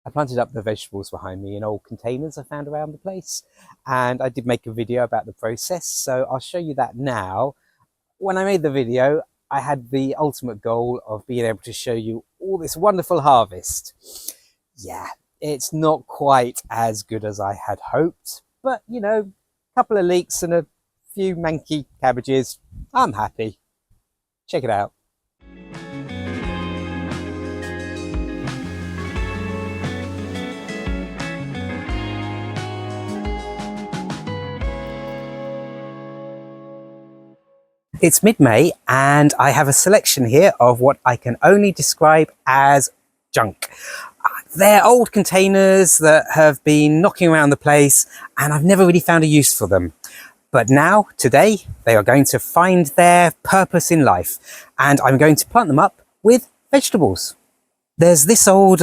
I planted up the vegetables behind me in old containers I found around the place, and I did make a video about the process, so I'll show you that now. When I made the video, I had the ultimate goal of being able to show you all this wonderful harvest. Yeah, it's not quite as good as I had hoped, but you know, a couple of leeks and a few manky cabbages, I'm happy. Check it out. It's mid-May and I have a selection here of what I can only describe as junk. They're old containers that have been knocking around the place and I've never really found a use for them. But now, today, they are going to find their purpose in life and I'm going to plant them up with vegetables. There's this old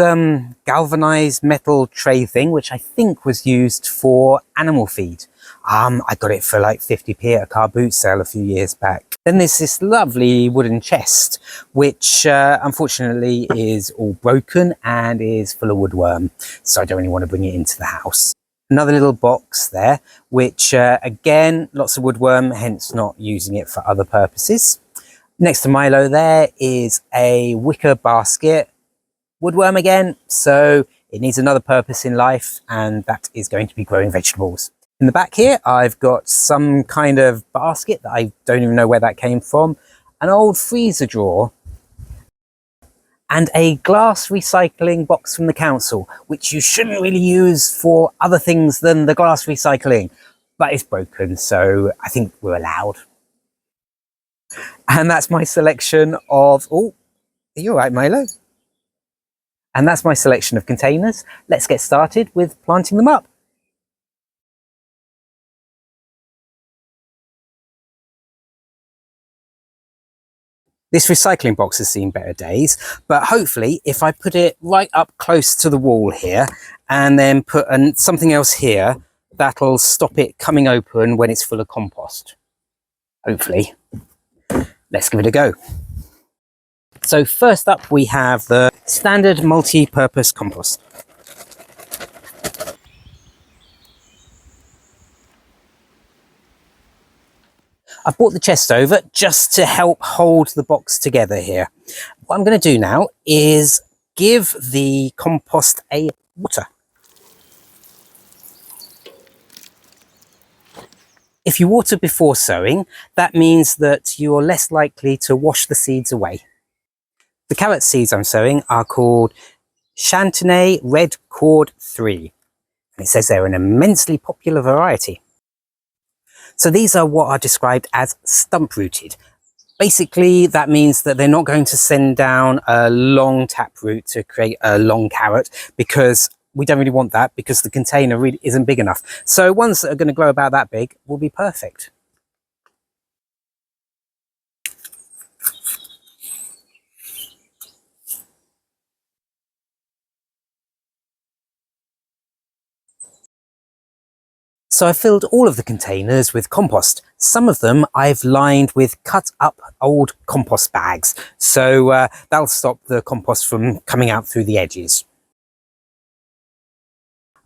galvanized metal tray thing, which I think was used for animal feed. I got it for like 50p at a car boot sale a few years back. Then there's this lovely wooden chest, which unfortunately is all broken and is full of woodworm. So I don't really want to bring it into the house. Another little box there, which again, lots of woodworm, hence not using it for other purposes. Next to Milo there is a wicker basket. Woodworm again, so it needs another purpose in life, and that is going to be growing vegetables. In the back here, I've got some kind of basket that I don't even know where that came from, an old freezer drawer, and a glass recycling box from the council, which you shouldn't really use for other things than the glass recycling, but it's broken, so I think we're allowed. And that's my selection of, oh, are you all right, Milo? And that's my selection of containers. Let's get started with planting them up. This recycling box has seen better days, but hopefully if I put it right up close to the wall here and then put something else here, that'll stop it coming open when it's full of compost. Hopefully. Let's give it a go. So first up we have the standard multi-purpose compost. I brought the chest over just to help hold the box together here. What I'm going to do now is give the compost a water. If you water before sowing, that means that you're less likely to wash the seeds away. The carrot seeds I'm sowing are called Chantenay Red Cord 3. And it says they're an immensely popular variety. So these are what are described as stump rooted. Basically, that means that they're not going to send down a long taproot to create a long carrot, because we don't really want that, because the container really isn't big enough. So ones that are going to grow about that big will be perfect. So I filled all of the containers with compost. Some of them I've lined with cut up old compost bags. So that'll stop the compost from coming out through the edges.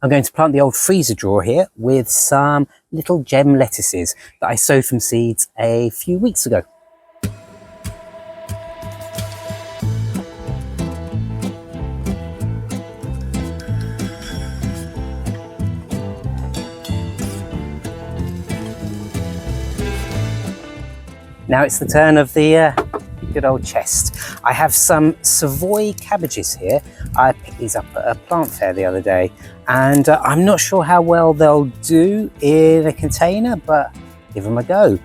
I'm going to plant the old freezer drawer here with some little gem lettuces that I sowed from seeds a few weeks ago. Now it's the turn of the good old chest. I have some Savoy cabbages here. I picked these up at a plant fair the other day, and I'm not sure how well they'll do in a container, but give them a go.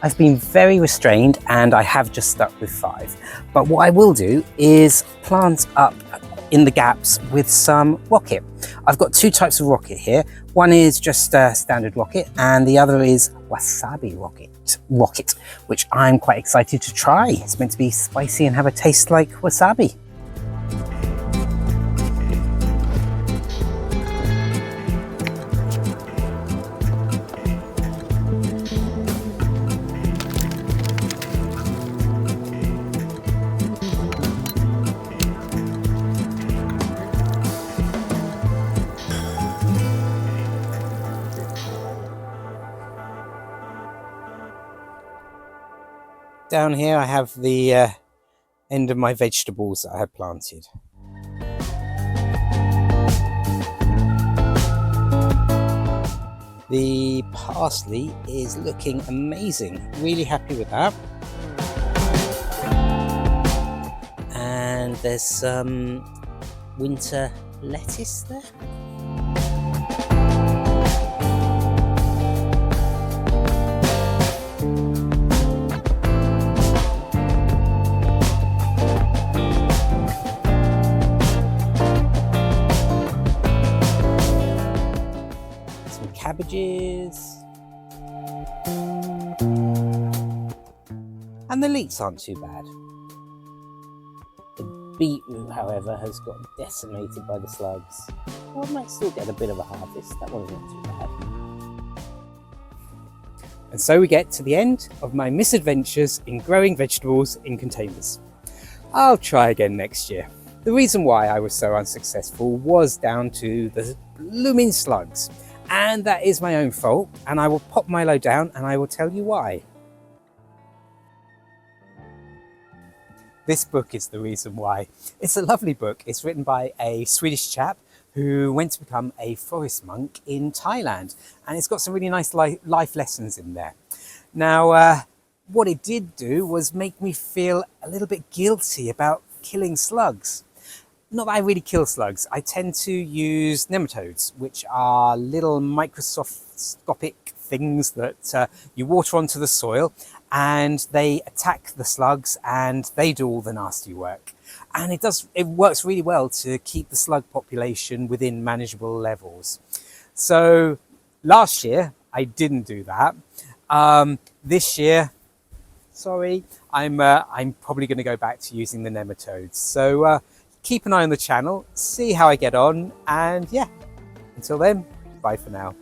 I've been very restrained and I have just stuck with 5. But what I will do is plant up in the gaps with some rocket. I've got 2 types of rocket here. One is just a standard rocket and the other is wasabi rocket, which I'm quite excited to try. It's meant to be spicy and have a taste like wasabi. Down here I have the end of my vegetables that I had planted. The parsley is looking amazing, really happy with that. And there's some winter lettuce there. Some cabbages. And the leeks aren't too bad. The beetroot, however, has got decimated by the slugs. Well, I might still get a bit of a harvest. That one's not too bad. And so we get to the end of my misadventures in growing vegetables in containers. I'll try again next year. The reason why I was so unsuccessful was down to the blooming slugs. And that is my own fault, and I will pop Milo down and I will tell you why. This book is the reason why. It's a lovely book. It's written by a Swedish chap who went to become a forest monk in Thailand, and it's got some really nice life lessons in there. Now, what it did do was make me feel a little bit guilty about killing slugs. Not that I really kill slugs. I tend to use nematodes, which are little microscopic things that you water onto the soil, and they attack the slugs and they do all the nasty work. And it works really well to keep the slug population within manageable levels. So last year I didn't do that. This year, sorry, I'm probably going to go back to using the nematodes. So keep an eye on the channel, see how I get on, and yeah, until then, bye for now.